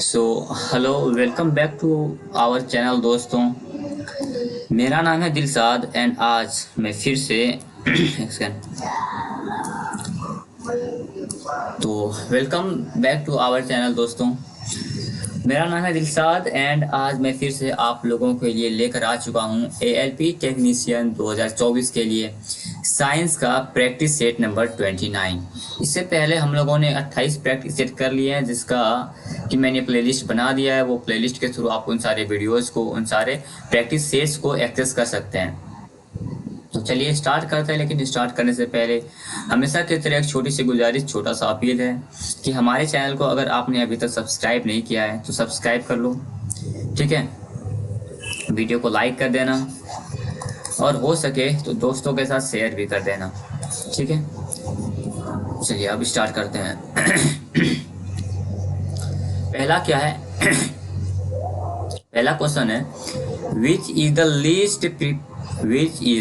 So hello, welcome back to our channel दोस्तों। मेरा नाम है दिलसाद एंड आज मैं फिर से एक सेकंड। तो welcome back to our channel दोस्तों। मेरा नाम है दिलसाद एंड आज मैं फिर से आप लोगों के लिए लेकर आ चुका हूं एएलपी टेक्नीशियन 2024 के लिए साइंस का प्रैक्टिस सेट नंबर 29। इससे पहले हम लोगों ने 28 प्रैक्टिस सेट कर लिए हैं, जिसका कि मैंने प्लेलिस्ट बना दिया है। वो प्लेलिस्ट के थ्रू आप उन सारे वीडियोस को, उन सारे प्रैक्टिस सेट्स को एक्सेस कर सकते हैं। तो चलिए स्टार्ट करते हैं। लेकिन स्टार्ट करने से पहले हमेशा की तरह एक छोटी सी गुजारिश, छोटा सा अपील है कि हमारे चैनल को अगर आपने अभी तक सब्सक्राइब नहीं किया है तो सब्सक्राइब कर लो, ठीक है। वीडियो को लाइक कर देना और हो सके तो दोस्तों के साथ शेयर भी कर देना, ठीक है। चलिए अब स्टार्ट करते हैं। पहला क्या है? पहला क्वेश्चन है which is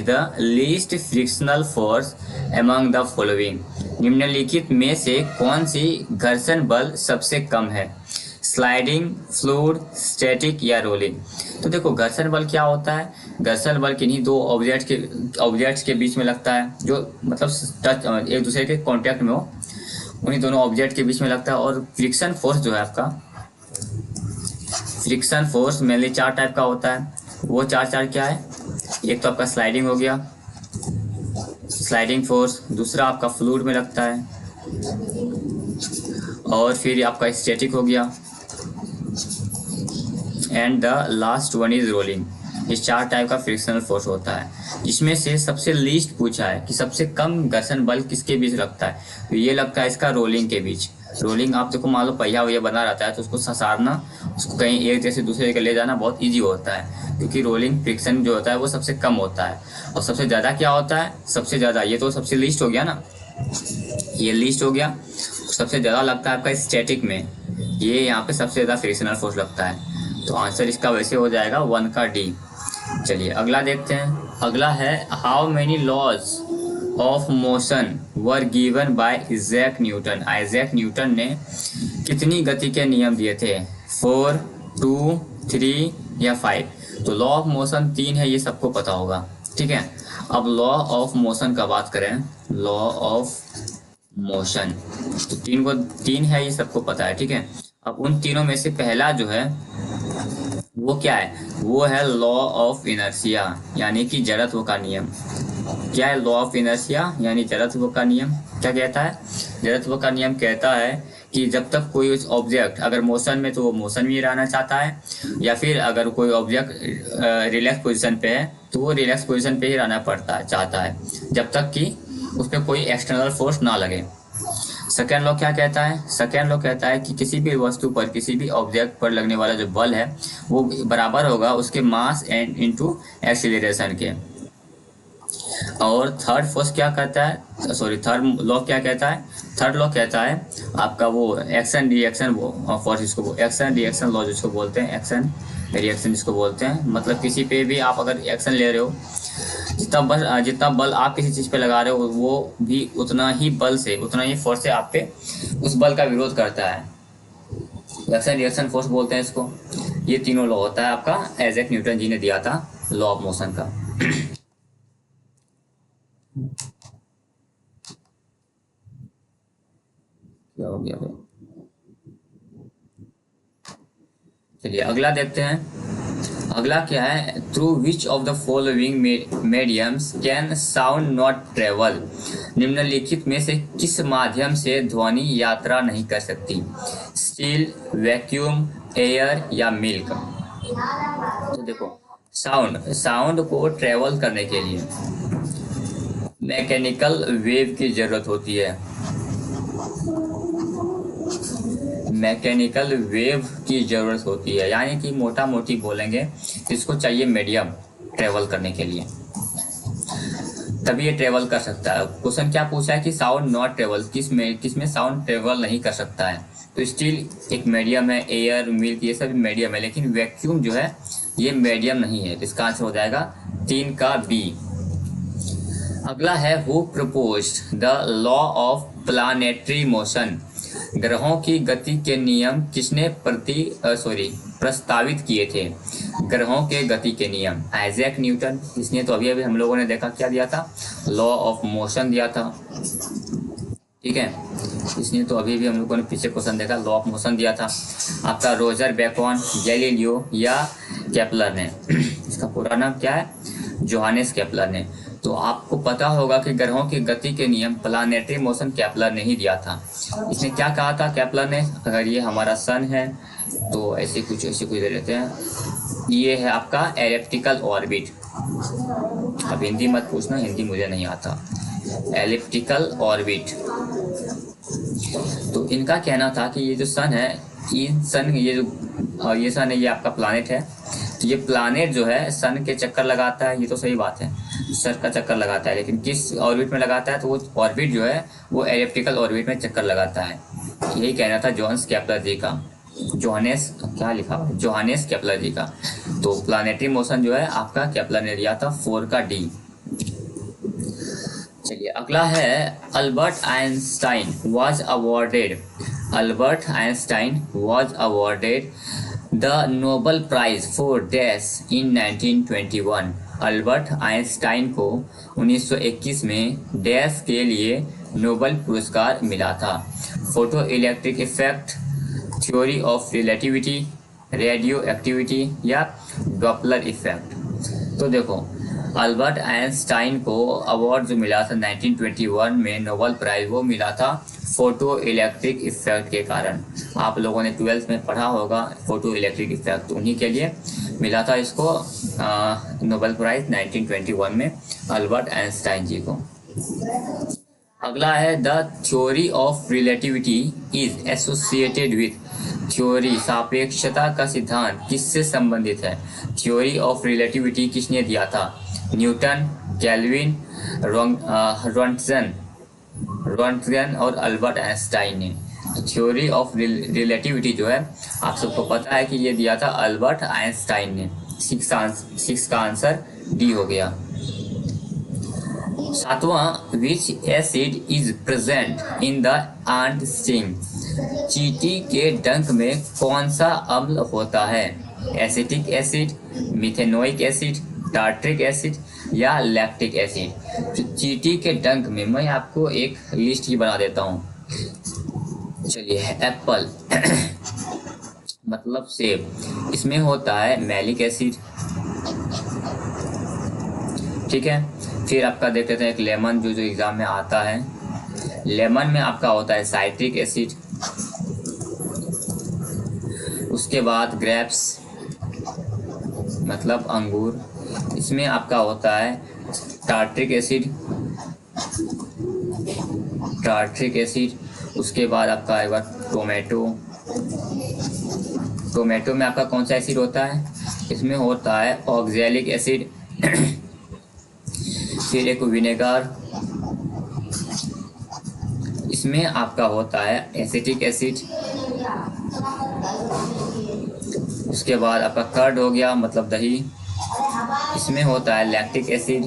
the least frictional force among the following. निम्नलिखित में से कौन सी घर्षण बल सबसे कम है? स्लाइडिंग, फ्लूइड, स्टैटिक या रोलिंग। तो देखो घर्षण बल क्या होता है। घर्षण बल किन्हीं दो ऑब्जेक्ट्स के बीच में लगता है, जो मतलब टच एक दूसरे के कांटेक्ट में हो, उन्हीं दोनों ऑब्जेक्ट के बीच में लगता है। और फ्रिक्शन फोर्स जो है आपका, फ्रिक्शन फोर्स मेनली चार टाइप का होता है। वो चार क्या है? एक तो आपका स्लाइडिंग हो गया, स्लाइडिंग फोर्स। दूसरा आपका फ्लूइड में लगता है, और फिर आपका स्टैटिक हो गया, and the last one is rolling. ये चार टाइप का फ्रिक्शनल फोर्स होता है, जिसमें से सबसे लीस्ट पूछा है कि सबसे कम घर्षण बल किसके बीच लगता है। तो ये लगता है इसका रोलिंग के बीच। रोलिंग आप देखो, मान लो पहिया वैया बना रहता है तो उसको ससारना, उसको कहीं एक जगह से दूसरे जगह ले जाना बहुत ईजी होता है, क्योंकि रोलिंग फ्रिक्शन जो होता है वो सबसे कम होता है। और सबसे ज़्यादा क्या होता है? सबसे ज़्यादा, ये तो सबसे लीस्ट हो गया ना, ये लीस्ट हो गया। सबसे ज़्यादा लगता है आपका स्टैटिक में, ये यहाँ पे सबसे ज़्यादा फ्रिक्शनल फोर्स लगता है। तो आंसर इसका वैसे हो जाएगा 1 का डी। चलिए अगला देखते हैं। अगला है how many laws of motion were given by Isaac Newton. Isaac Newton ने कितनी गति के नियम दिए थे? 4, 2, 3 या 5। तो लॉ ऑफ मोशन 3 है, ये सबको पता होगा, ठीक है। अब लॉ ऑफ मोशन का बात करें, लॉ ऑफ मोशन तो 3 है, ये सबको पता है, ठीक है। अब उन तीनों में से पहला जो है वो क्या है? वो है लॉ ऑफ इनर्शिया, यानी कि जड़त्व का नियम। क्या है लॉ ऑफ इनर्शिया यानी जड़त्व का नियम? क्या कहता है? जड़त्व का नियम कहता है कि जब तक कोई ऑब्जेक्ट अगर मोशन में, तो वो मोशन में रहना चाहता है, या फिर अगर कोई ऑब्जेक्ट रिलैक्स पोजीशन पे है तो वो रिलैक्स पोजीशन पे ही रहना चाहता है, जब तक कि उस पर कोई एक्सटर्नल फोर्स ना लगे। सेकेंड लॉ क्या कहता है? सेकेंड लॉ कहता है कि किसी भी वस्तु पर, किसी भी ऑब्जेक्ट पर लगने वाला जो बल है वो बराबर होगा उसके मास एंड इनटू एक्सीलरेशन के। और थर्ड फोर्स क्या कहता है, सॉरी थर्ड लॉ क्या कहता है? थर्ड लॉ कहता है आपका वो एक्शन रिएक्शन फोर्स, इसको एक्शन रिएक्शन लॉ जिसको बोलते हैं, एक्शन रिएक्शन जिसको बोलते हैं। मतलब किसी पे भी आप अगर एक्शन ले रहे हो, जितना बल आप किसी चीज पे लगा रहे हो वो भी उतना ही बल से, उतना ही फोर्स से आप पे उस बल का विरोध करता है। एक्शन रिएक्शन फोर्स बोलते हैं इसको। ये तीनों लॉ होता है आपका, आइजैक न्यूटन जी ने दिया था लॉ ऑफ मोशन का। क्या हो गया भाई? चलिए अगला देखते हैं। अगला क्या है? Through which of the following mediums can sound not travel. निम्नलिखित में से किस माध्यम से ध्वनि यात्रा नहीं कर सकती? स्टील, वैक्यूम, एयर या मिल्क। तो देखो साउंड को ट्रेवल करने के लिए मैकेनिकल वेव की जरूरत होती है। मैकेनिकल वेव की जरूरत होती है, यानी कि मोटा मोटी बोलेंगे इसको चाहिए मीडियम ट्रेवल करने के लिए, तभी ये ट्रेवल कर सकता है। क्वेश्चन क्या पूछा है कि साउंड नॉट ट्रेवल, किसमें साउंड ट्रेवल नहीं कर सकता है? तो स्टील एक मीडियम है, एयर, मिल्क ये सब मीडियम है, लेकिन वैक्यूम जो है ये मीडियम नहीं है। इसका आंसर हो जाएगा 3 का बी। अगला है who proposed the law of planetary motion. ग्रहों की गति के नियम किसने प्रस्तावित किए थे? ग्रहों के गति के नियम आइजैक न्यूटन, इसने तो अभी अभी हम लोगों ने देखा क्या दिया था, लॉ ऑफ मोशन दिया था। ठीक है, इसने तो अभी भी हम लोगों ने पीछे क्वेश्चन देखा, लॉ ऑफ मोशन दिया था। आपका रोजर बेकन, गैलीलियो या केपलर ने इसका पूरा नाम क्या है, जोहानेस केपलर ने। तो आपको पता होगा कि ग्रहों की गति के नियम प्लानेटरी मोशन केपलर ने ही दिया था। इसने क्या कहा था केपलर ने, अगर ये हमारा सन है तो ऐसे कुछ दे देते हैं, ये है आपका एलिप्टिकल ऑर्बिट। अब हिंदी मत पूछना, हिंदी मुझे नहीं आता। एलिप्टिकल ऑर्बिट, तो इनका कहना था कि ये जो सन है, ये सन है, ये आपका प्लानेट है। तो ये प्लानेट जो है सन के चक्कर लगाता है, ये तो सही बात है, सन का चक्कर लगाता है, लेकिन किस ऑर्बिट में लगाता है, तो वो ऑर्बिट जो है वो एलिप्टिकल ऑर्बिट में चक्कर लगाता है। यही कहना था जोहान्स केपलर जी का, जोहानेस क्या लिखा हुआ है, जोहानेस केपलर जी का। तो प्लानेटरी मोशन जो है आपका केपलर ने दिया था 4 का डी। चलिए अगला है, Albert Einstein was awarded the Nobel prize for dash in 1921। Albert Einstein को 1921 में डैश के लिए नोबेल पुरस्कार मिला था। Photo electric effect, theory of relativity, radio activity या डॉपलर इफेक्ट। तो देखो अल्बर्ट आइंस्टाइन को अवार्ड जो मिला था 1921 में नोबेल प्राइज, वो मिला था फोटो इलेक्ट्रिक इफेक्ट के कारण। आप लोगों ने 12th में पढ़ा होगा फोटो इलेक्ट्रिक इफेक्ट, तो उन्हीं के लिए मिला था इसको नोबेल प्राइज 1921 में अल्बर्ट आइंस्टाइन जी को। अगला है, the theory of relativity is associated with. Theory सापेक्षता का सिद्धांत किससे संबंधित है? थ्योरी ऑफ रिलेटिविटी किसने दिया था? न्यूटन, कैल्विन, रोंट्गन और अल्बर्ट आइंस्टाइन ने। तो थ्योरी ऑफ रिलेटिविटी जो है आप सबको पता है कि ये दिया था अल्बर्ट आइंस्टाइन ने। 6 का आंसर डी हो गया। 7वां, which acid is present in the ant sting. चींटी के डंक में कौन सा अम्ल होता है? Acetic acid, methanoic acid, tartaric acid या लैक्टिक एसिड। तो चींटी के डंक में मैं आपको एक लिस्ट ही बना देता हूँ। चलिए, एप्पल मतलब सेब, इसमें होता है मैलिक एसिड। ठीक है, फिर आपका देख लेते हैं एक लेमन जो एग्जाम में आता है। लेमन में आपका होता है साइट्रिक एसिड। उसके बाद ग्रेप्स मतलब अंगूर, इसमें आपका होता है टार्ट्रिक एसिड। उसके बाद आपका एक बार टोमेटो में आपका कौन सा एसिड होता है? इसमें होता है ऑक्सैलिक एसिड। फिर एक विनेगर, इसमें आपका होता है एसिटिक एसिड। उसके बाद आपका कर्ड हो गया मतलब दही, इसमें होता है लैक्टिक एसिड।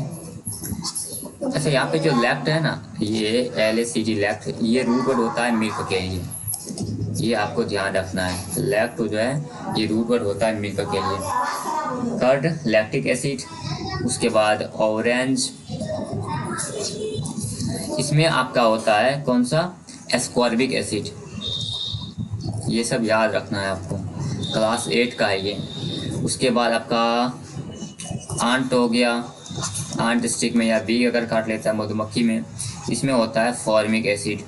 अच्छा, यहाँ पे जो लैक्ट है ना, ये LACT लैक्ट, ये रूट वर्ड होता है मिल्क के लिए, ये आपको ध्यान रखना है। लैक्ट जो है ये रूट वर्ड होता है मिल्क के लिए। Curd lactic acid. उसके बाद ऑरेंज, इसमें आपका होता है कौन सा? Ascorbic acid. ये सब याद रखना है आपको, क्लास 8 का है ये। उसके बाद आपका आंट हो गया, आंट स्टिक में या बी अगर काट लेता है मधुमक्खी में, इसमें होता है फॉर्मिक एसिड।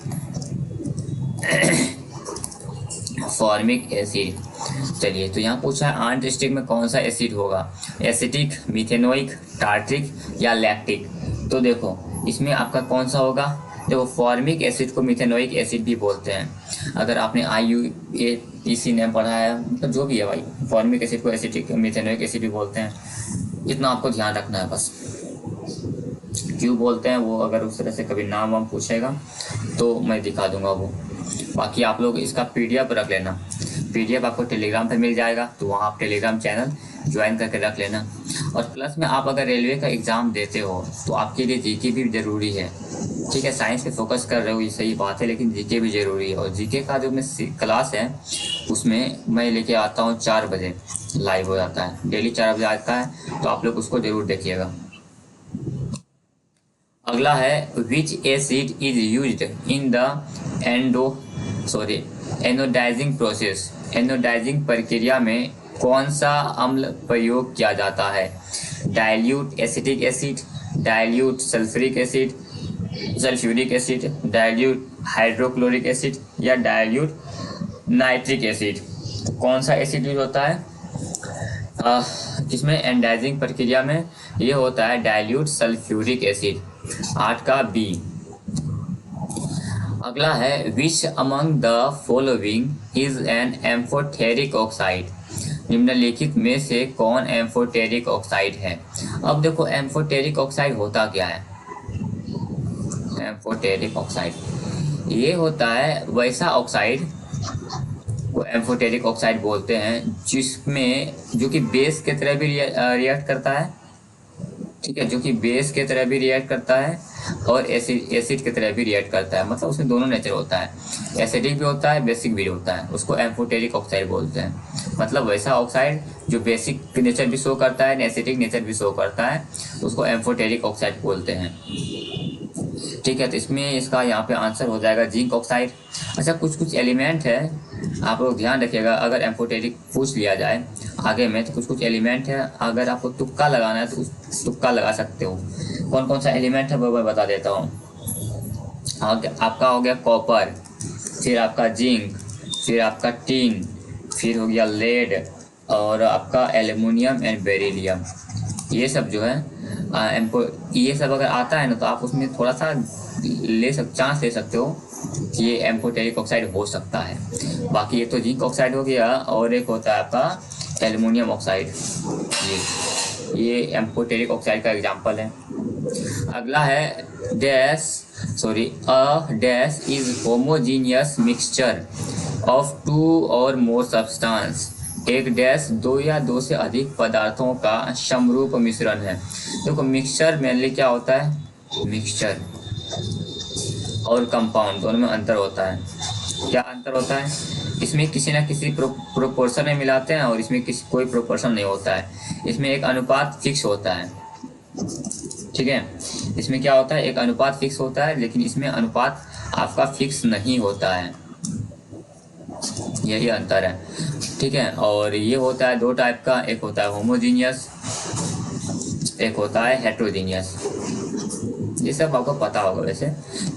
Formic acid. चलिए, तो यहाँ पूछा है आंट स्टिक में कौन सा एसिड होगा? एसिटिक, मिथेनोइक, टार्ट्रिक या लैक्टिक। तो देखो इसमें आपका कौन सा होगा? देखो फॉर्मिक एसिड को मिथेनोइक एसिड भी बोलते हैं। अगर आपने IUPAC नेम पढ़ा है, मतलब जो भी है भाई, फॉर्मिक एसिड को एसिटिक मिथेनोइक एसिड भी बोलते हैं। इतना आपको ध्यान रखना है बस। क्यों बोलते हैं वो अगर उस तरह से कभी नाम वाम पूछेगा तो मैं दिखा दूंगा वो। बाकी आप लोग इसका PDF रख लेना, PDF आपको टेलीग्राम पे मिल जाएगा, तो वहाँ आप टेलीग्राम चैनल ज्वाइन करके रख लेना। और प्लस में आप अगर रेलवे का एग्ज़ाम देते हो तो आपके लिए जीके भी ज़रूरी है। ठीक है, साइंस पे फोकस कर रहे हो ये सही बात है, लेकिन जीके भी ज़रूरी है। और जीके का जो मैं क्लास है उसमें मैं लेके आता हूँ 4 बजे, लाइव हो जाता है, डेली 4 बजे आता है, तो आप लोग उसको ज़रूर देखिएगा। अगला है which acid is used in the anodising process. Anodising प्रक्रिया में कौन सा अम्ल प्रयोग किया जाता है? Dilute acetic acid, dilute sulphuric acid, dilute hydrochloric acid या डाइल्यूट नाइट्रिक एसिड। कौन सा एसिड यूज होता है किसमें? एनडाइजिंग प्रक्रिया में ये होता है डाइल्यूट सल्फ्यूरिक एसिड। 8 का बी। अगला है which among the following is an amphoteric oxide. निम्नलिखित में से कौन एम्फोटेरिक ऑक्साइड है? अब देखो एम्फोटेरिक ऑक्साइड होता क्या है? एम्फोटेरिक ऑक्साइड ये होता है वैसा ऑक्साइड को एम्फोटेरिक ऑक्साइड बोलते हैं जिसमें जो कि बेस के तरह भी रिएक्ट करता है। ठीक है, जो कि बेस के तरह भी रिएक्ट करता है और एसिड की तरह भी रिएक्ट करता है, मतलब उसमें दोनों नेचर होता है, एसिडिक भी होता है बेसिक भी होता है, उसको एम्फोटेरिक ऑक्साइड बोलते हैं। मतलब वैसा ऑक्साइड जो बेसिक नेचर भी शो करता है, एसिडिक नेचर भी शो करता है, उसको एम्फोटेरिक ऑक्साइड बोलते हैं। ठीक है, तो इसमें इसका यहाँ पे आंसर हो जाएगा जिंक ऑक्साइड। अच्छा, कुछ एलिमेंट है, आप लोग ध्यान रखिएगा, अगर एम्फोटेरिक पूछ लिया जाए आगे में तो कुछ एलिमेंट है, अगर आपको तुक्का लगाना है तो तुक्का लगा सकते हो। कौन कौन सा एलिमेंट है वो मैं बता देता हूँ। आपका हो गया कॉपर, फिर आपका जिंक, फिर आपका टीन, फिर हो गया लेड, और आपका एल्युमिनियम एंड बेरिलियम। ये सब जो है ये सब अगर आता है ना तो आप उसमें थोड़ा सा चांस ले सकते हो कि ये एम्फोटेरिक ऑक्साइड हो सकता है। बाकी एक तो जिंक ऑक्साइड हो गया और एक होता है आपका एल्युमिनियम ऑक्साइड। ये एम्फोटेरिक ऑक्साइड का एग्जांपल है। अगला है a dash is homogeneous mixture of 2 और मोर सब्सटेंस। एक डैश 2 या 2 से अधिक पदार्थों का समरूप मिश्रण है। देखो मिक्सचर मेनली क्या होता है? मिक्सचर और कंपाउंड दोनों में अंतर होता है। क्या अंतर होता है? इसमें किसी ना किसी प्रोपोर्शन में मिलाते हैं और इसमें कोई प्रोपोर्शन नहीं होता है। इसमें एक अनुपात फिक्स होता है। ठीक है, इसमें क्या होता है? एक अनुपात फिक्स होता है, लेकिन इसमें अनुपात आपका फिक्स नहीं होता है। यही अंतर है। ठीक है, और ये होता है 2 टाइप का, एक होता है होमोजीनियस, एक होता है हेट्रोजीनियस। ये सब आपको पता होगा वैसे।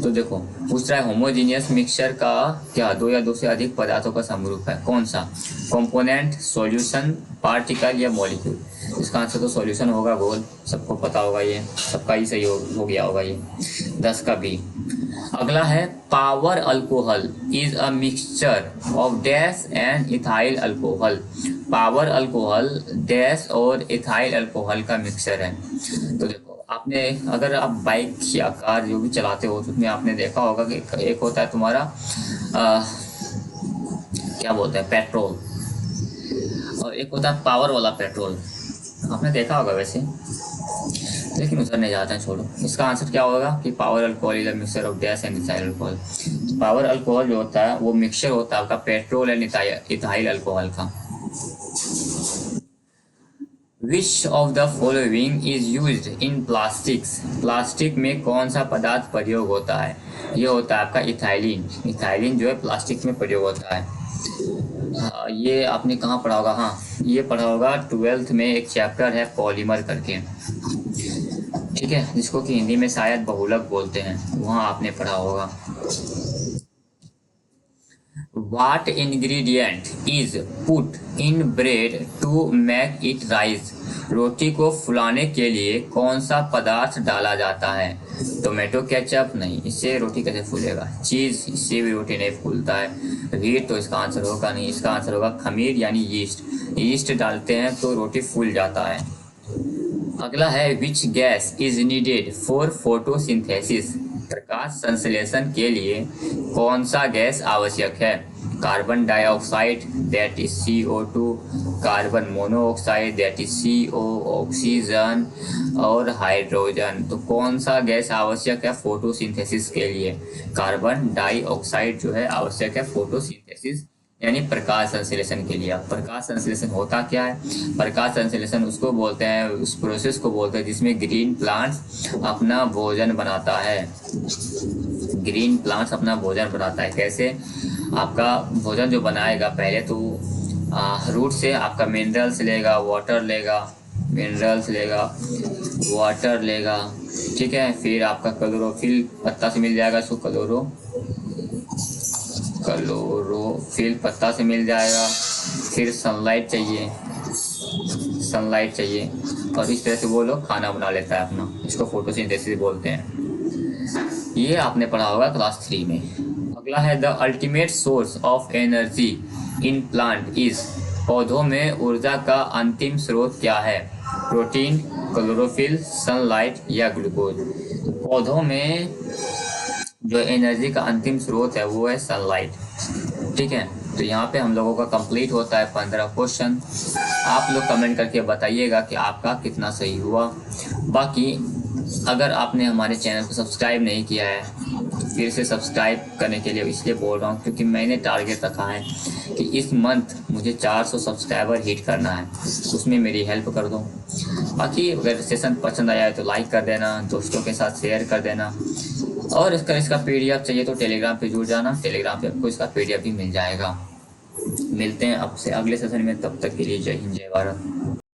तो देखो पूछ रहा है होमोजीनियस मिक्सचर का क्या 2 या 2 से अधिक पदार्थों का समरूप है? कौन सा? कंपोनेंट, सॉल्यूशन, पार्टिकल या मॉलिक्यूल? इसका आंसर तो सॉल्यूशन होगा, गोल, सबको पता होगा, ये सबका ही सही हो गया होगा ये। 10 का बी। अगला है power alcohol is a mixture of dash and ethyl alcohol. Power alcohol dash और इथाइल अल्कोहल का मिक्सचर है। तो देखो आपने अगर आप बाइक या कार जो भी चलाते हो तो उसमें आपने देखा होगा कि एक होता है तुम्हारा क्या बोलते हैं, पेट्रोल, और एक होता है पावर वाला पेट्रोल। आपने देखा होगा वैसे, लेकिन उधर नहीं जाते हैं, छोड़ो। इसका आंसर क्या होगा कि power alcohol is a mixture of dash and ethyl alcohol. Power alcohol जो होता है वो मिक्सचर होता है आपका पेट्रोल एंड इथाइल अल्कोहल का। Which of the following is used in plastics. Plastic में कौन सा पदार्थ प्रयोग होता है? ये होता है आपका इथाइलिन। इथाइलिन जो है प्लास्टिक में प्रयोग होता है। ये आपने कहाँ पढ़ा होगा? हाँ, ये पढ़ा होगा 12th में, एक चैप्टर है पॉलीमर करके, ठीक है, जिसको कि हिंदी में शायद बहुलक बोलते हैं, वहाँ आपने पढ़ा होगा। What ingredient is put in bread to make it rise? रोटी को फुलाने के लिए कौन सा पदार्थ डाला जाता है? Tomato ketchup? नहीं, इससे रोटी कैसे फूलेगा। चीज़? इससे भी रोटी नहीं फूलता है। व्हीट? तो इसका आंसर होगा नहीं, इसका आंसर होगा खमीर यानी यीस्ट। यीस्ट डालते हैं तो रोटी फूल जाता है। अगला है which gas is needed for photosynthesis. प्रकाश संश्लेषण के लिए कौन सा गैस आवश्यक है? Carbon dioxide that is CO2, carbon monoxide that is CO, oxygen और हाइड्रोजन। तो कौन सा गैस आवश्यक है फोटोसिंथेसिस के लिए? कार्बन डाइऑक्साइड जो है आवश्यक है फोटोसिंथेसिस यानी प्रकाश संश्लेषण के लिए। प्रकाश संश्लेषण होता क्या है? प्रकाश संश्लेषण उसको बोलते हैं, उस प्रोसेस को बोलते हैं जिसमें ग्रीन प्लांट्स अपना भोजन बनाता है। ग्रीन प्लांट्स अपना भोजन बनाता है। कैसे? आपका भोजन जो बनाएगा पहले तो रूट से आपका मिनरल्स लेगा, वाटर लेगा, मिनरल्स लेगा, वाटर लेगा, ठीक है। फिर आपका क्लोरोफिल पत्ता से मिल जाएगा, इसको क्लोरोफिल पत्ता से मिल जाएगा। फिर सनलाइट चाहिए और इस तरह से वो लोग खाना बना लेता है अपना, इसको फोटोसिंथेसिस बोलते हैं। ये आपने पढ़ा होगा क्लास 3 में। अगला है the ultimate source of energy in plant is. पौधों में ऊर्जा का अंतिम स्रोत क्या है? प्रोटीन, क्लोरोफिल, सनलाइट या ग्लूकोज। पौधों में जो एनर्जी का अंतिम स्रोत है वो है सनलाइट, ठीक है। तो यहाँ पे हम लोगों का कंप्लीट होता है 15 क्वेश्चन। आप लोग कमेंट करके बताइएगा कि आपका कितना सही हुआ। बाकी अगर आपने हमारे चैनल को सब्सक्राइब नहीं किया है, फिर से सब्सक्राइब करने के लिए इसलिए बोल रहा हूँ क्योंकि मैंने टारगेट रखा है कि इस मंथ मुझे 400 सब्सक्राइबर हिट करना है, उसमें मेरी हेल्प कर दो। बाकी अगर सेशन पसंद आया है तो लाइक कर देना, दोस्तों के साथ शेयर कर देना, और इसका PDF चाहिए तो टेलीग्राम पे जुड़ जाना। टेलीग्राम पे आपको इसका PDF भी मिल जाएगा। मिलते हैं आपसे अगले सेशन में, तब तक के लिए जय हिंद, जय भारत।